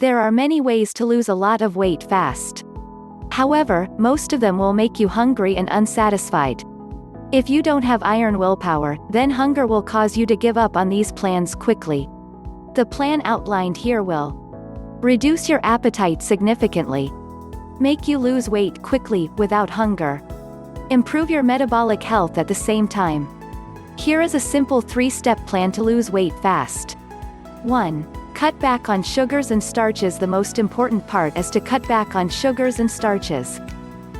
There are many ways to lose a lot of weight fast. However, most of them will make you hungry and unsatisfied. If you don't have iron willpower, then hunger will cause you to give up on these plans quickly. The plan outlined here will reduce your appetite significantly, make you lose weight quickly, without hunger, improve your metabolic health at the same time. Here is a simple 3-step plan to lose weight fast. 1. Cut back on sugars and starches. The most important part is to cut back on sugars and starches.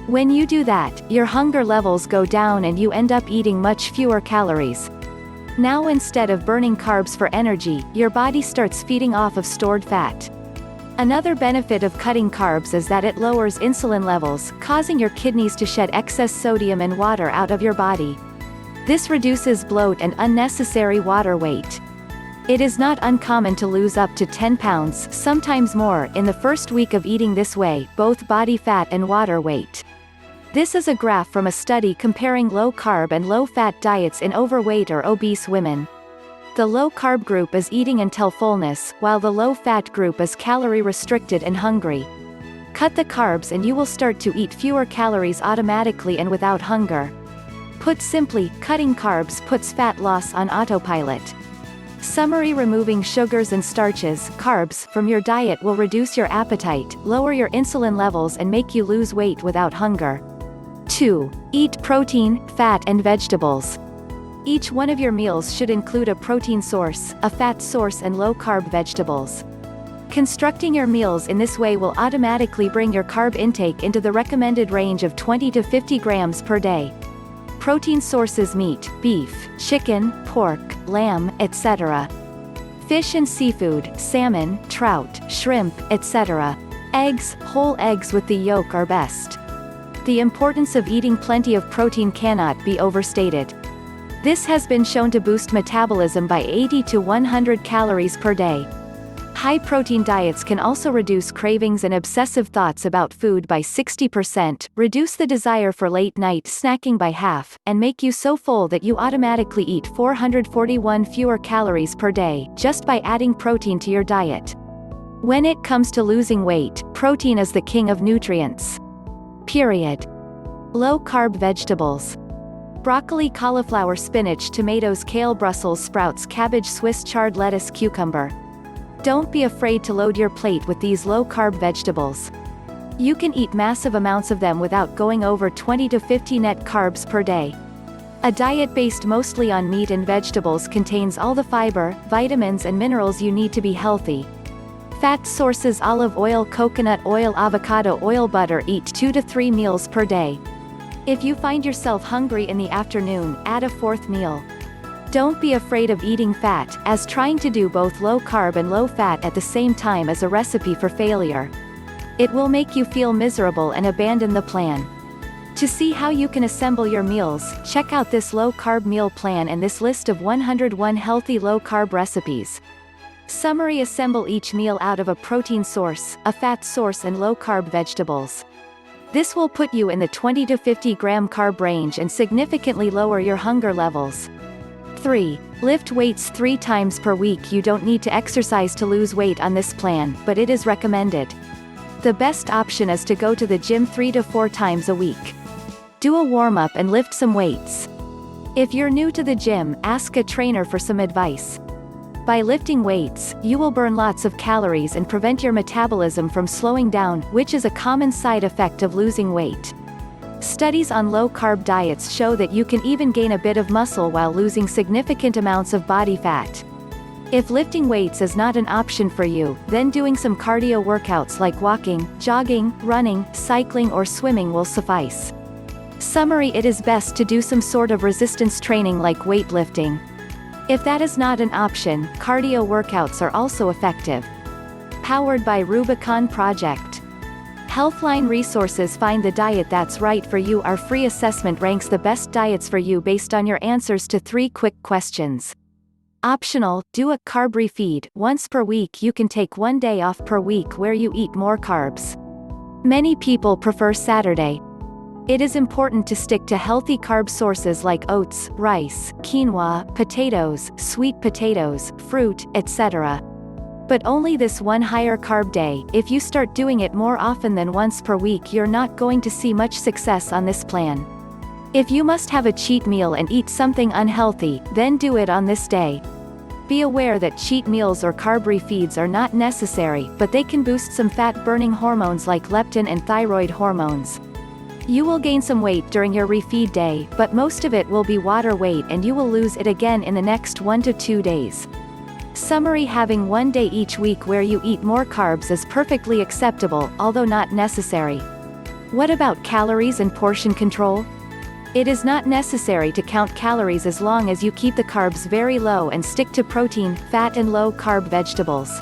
When you do that, your hunger levels go down and you end up eating much fewer calories. Now instead of burning carbs for energy, your body starts feeding off of stored fat. Another benefit of cutting carbs is that it lowers insulin levels, causing your kidneys to shed excess sodium and water out of your body. This reduces bloat and unnecessary water weight. It is not uncommon to lose up to 10 pounds, sometimes more, in the first week of eating this way, both body fat and water weight. This is a graph from a study comparing low-carb and low-fat diets in overweight or obese women. The low-carb group is eating until fullness, while the low-fat group is calorie-restricted and hungry. Cut the carbs and you will start to eat fewer calories automatically and without hunger. Put simply, cutting carbs puts fat loss on autopilot. Summary: removing sugars and starches, carbs, from your diet will reduce your appetite, lower your insulin levels and make you lose weight without hunger. 2. Eat protein, fat and vegetables. Each one of your meals should include a protein source, a fat source and low-carb vegetables. Constructing your meals in this way will automatically bring your carb intake into the recommended range of 20 to 50 grams per day. Protein sources: meat, beef, chicken, pork, lamb, etc. Fish and seafood, salmon, trout, shrimp, etc. Eggs, whole eggs with the yolk are best. The importance of eating plenty of protein cannot be overstated. This has been shown to boost metabolism by 80 to 100 calories per day. High-protein diets can also reduce cravings and obsessive thoughts about food by 60%, reduce the desire for late-night snacking by half, and make you so full that you automatically eat 441 fewer calories per day, just by adding protein to your diet. When it comes to losing weight, protein is the king of nutrients. Period. Low-carb vegetables. Broccoli, cauliflower, spinach, tomatoes, kale, Brussels sprouts, cabbage, Swiss chard, lettuce, cucumber. Don't be afraid to load your plate with these low-carb vegetables. You can eat massive amounts of them without going over 20 to 50 net carbs per day. A diet based mostly on meat and vegetables contains all the fiber, vitamins and minerals you need to be healthy. Fat sources: olive oil, coconut oil, avocado oil, butter. Eat 2 to 3 meals per day. If you find yourself hungry in the afternoon, add a 4th meal. Don't be afraid of eating fat, as trying to do both low-carb and low-fat at the same time is a recipe for failure. It will make you feel miserable and abandon the plan. To see how you can assemble your meals, check out this low-carb meal plan and this list of 101 healthy low-carb recipes. Summary: assemble each meal out of a protein source, a fat source and low-carb vegetables. This will put you in the 20 to 50 gram carb range and significantly lower your hunger levels. 3. Lift weights 3 times per week. You don't need to exercise to lose weight on this plan, but it is recommended. The best option is to go to the gym 3 to 4 times a week. Do a warm-up and lift some weights. If you're new to the gym, ask a trainer for some advice. By lifting weights, you will burn lots of calories and prevent your metabolism from slowing down, which is a common side effect of losing weight. Studies on low-carb diets show that you can even gain a bit of muscle while losing significant amounts of body fat. If lifting weights is not an option for you, then doing some cardio workouts like walking, jogging, running, cycling or swimming will suffice. Summary: it is best to do some sort of resistance training like weightlifting. If that is not an option, cardio workouts are also effective. Powered by Rubicon Project. Healthline Resources. Find the diet that's right for you. Our free assessment ranks the best diets for you based on your answers to 3 quick questions. Optional: do a carb refeed. Once per week you can take 1 day off per week where you eat more carbs. Many people prefer Saturday. It is important to stick to healthy carb sources like oats, rice, quinoa, potatoes, sweet potatoes, fruit, etc. But only this one higher carb day. If you start doing it more often than once per week, you're not going to see much success on this plan. If you must have a cheat meal and eat something unhealthy, then do it on this day. Be aware that cheat meals or carb refeeds are not necessary, but they can boost some fat-burning hormones like leptin and thyroid hormones. You will gain some weight during your refeed day, but most of it will be water weight and you will lose it again in the next 1 to 2 days. Summary: having one day each week where you eat more carbs is perfectly acceptable, although not necessary. What about calories and portion control? It is not necessary to count calories as long as you keep the carbs very low and stick to protein, fat and low-carb vegetables.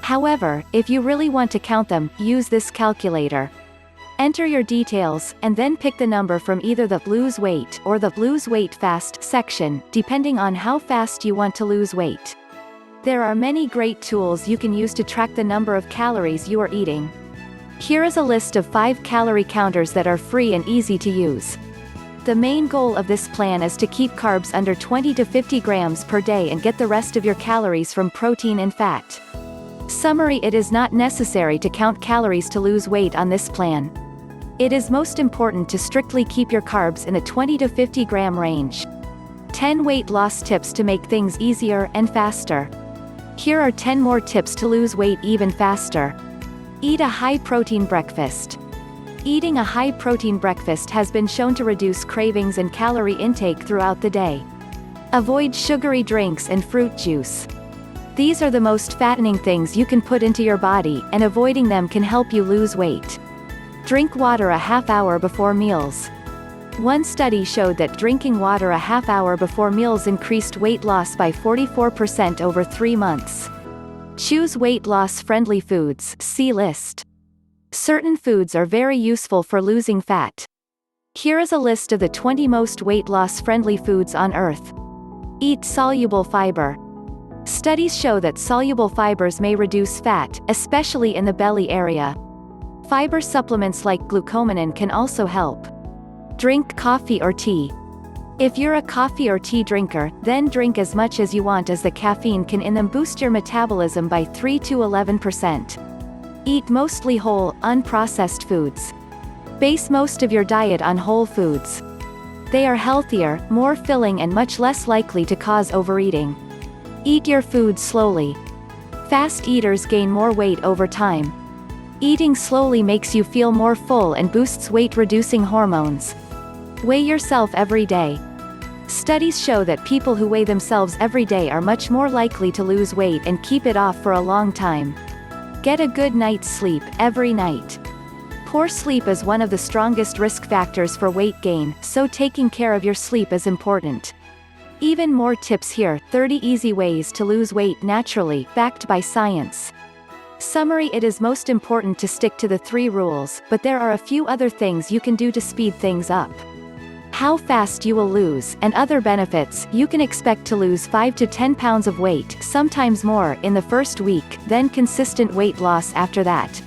However, if you really want to count them, use this calculator. Enter your details, and then pick the number from either the Lose Weight or the Lose Weight Fast section, depending on how fast you want to lose weight. There are many great tools you can use to track the number of calories you are eating. Here is a list of 5 calorie counters that are free and easy to use. The main goal of this plan is to keep carbs under 20 to 50 grams per day and get the rest of your calories from protein and fat. Summary: it is not necessary to count calories to lose weight on this plan. It is most important to strictly keep your carbs in the 20 to 50 gram range. 10 weight loss tips to make things easier and faster. Here are 10 more tips to lose weight even faster. Eat a high-protein breakfast. Eating a high-protein breakfast has been shown to reduce cravings and calorie intake throughout the day. Avoid sugary drinks and fruit juice. These are the most fattening things you can put into your body, and avoiding them can help you lose weight. Drink water a half hour before meals. One study showed that drinking water a half hour before meals increased weight loss by 44% over 3 months. Choose weight loss-friendly foods. See list. Certain foods are very useful for losing fat. Here is a list of the 20 most weight loss-friendly foods on Earth. Eat soluble fiber. Studies show that soluble fibers may reduce fat, especially in the belly area. Fiber supplements like glucosamine can also help. Drink coffee or tea. If you're a coffee or tea drinker, then drink as much as you want, as the caffeine can in them boost your metabolism by 3 to 11%. Eat mostly whole, unprocessed foods. Base most of your diet on whole foods. They are healthier, more filling and much less likely to cause overeating. Eat your food slowly. Fast eaters gain more weight over time. Eating slowly makes you feel more full and boosts weight-reducing hormones. Weigh yourself every day. Studies show that people who weigh themselves every day are much more likely to lose weight and keep it off for a long time. Get a good night's sleep every night. Poor sleep is one of the strongest risk factors for weight gain, so taking care of your sleep is important. Even more tips here: 30 easy ways to lose weight naturally, backed by science. Summary: it is most important to stick to the 3 rules, but there are a few other things you can do to speed things up. How fast you will lose, and other benefits: you can expect to lose 5 to 10 pounds of weight, sometimes more, in the first week, then consistent weight loss after that.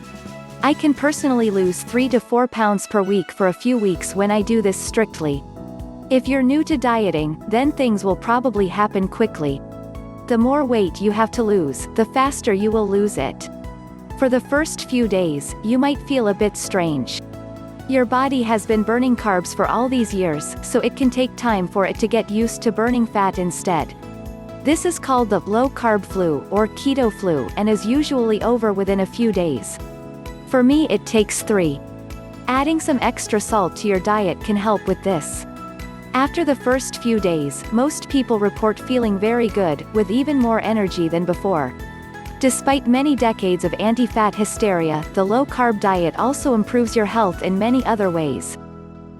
I can personally lose 3 to 4 pounds per week for a few weeks when I do this strictly. If you're new to dieting, then things will probably happen quickly. The more weight you have to lose, the faster you will lose it. For the first few days, you might feel a bit strange. Your body has been burning carbs for all these years, so it can take time for it to get used to burning fat instead. This is called the low-carb flu or keto flu and is usually over within a few days. For me, it takes 3. Adding some extra salt to your diet can help with this. After the first few days, most people report feeling very good, with even more energy than before. Despite many decades of anti-fat hysteria, the low-carb diet also improves your health in many other ways.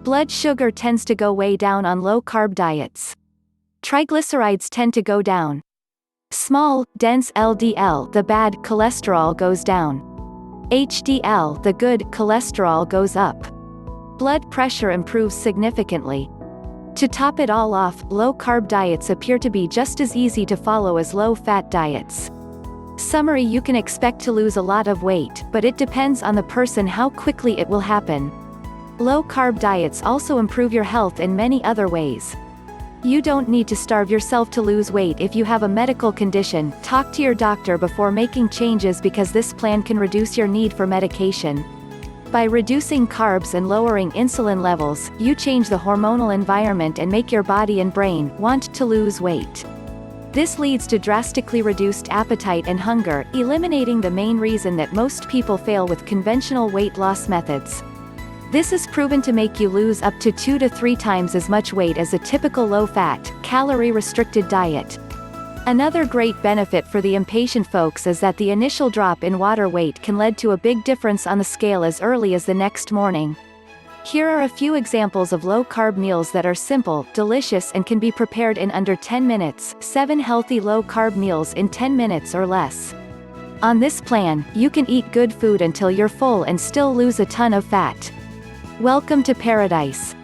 Blood sugar tends to go way down on low-carb diets. Triglycerides tend to go down. Small, dense LDL, the bad cholesterol, goes down. HDL, the good cholesterol, goes up. Blood pressure improves significantly. To top it all off, low-carb diets appear to be just as easy to follow as low-fat diets. Summary: you can expect to lose a lot of weight, but it depends on the person how quickly it will happen. Low-carb diets also improve your health in many other ways. You don't need to starve yourself to lose weight if you have a medical condition. Talk to your doctor before making changes because this plan can reduce your need for medication. By reducing carbs and lowering insulin levels, you change the hormonal environment and make your body and brain want to lose weight. This leads to drastically reduced appetite and hunger, eliminating the main reason that most people fail with conventional weight loss methods. This is proven to make you lose up to 2 to 3 times as much weight as a typical low-fat, calorie-restricted diet. Another great benefit for the impatient folks is that the initial drop in water weight can lead to a big difference on the scale as early as the next morning. Here are a few examples of low-carb meals that are simple, delicious and can be prepared in under 10 minutes. 7 healthy low-carb meals in 10 minutes or less. On this plan, you can eat good food until you're full and still lose a ton of fat. Welcome to paradise.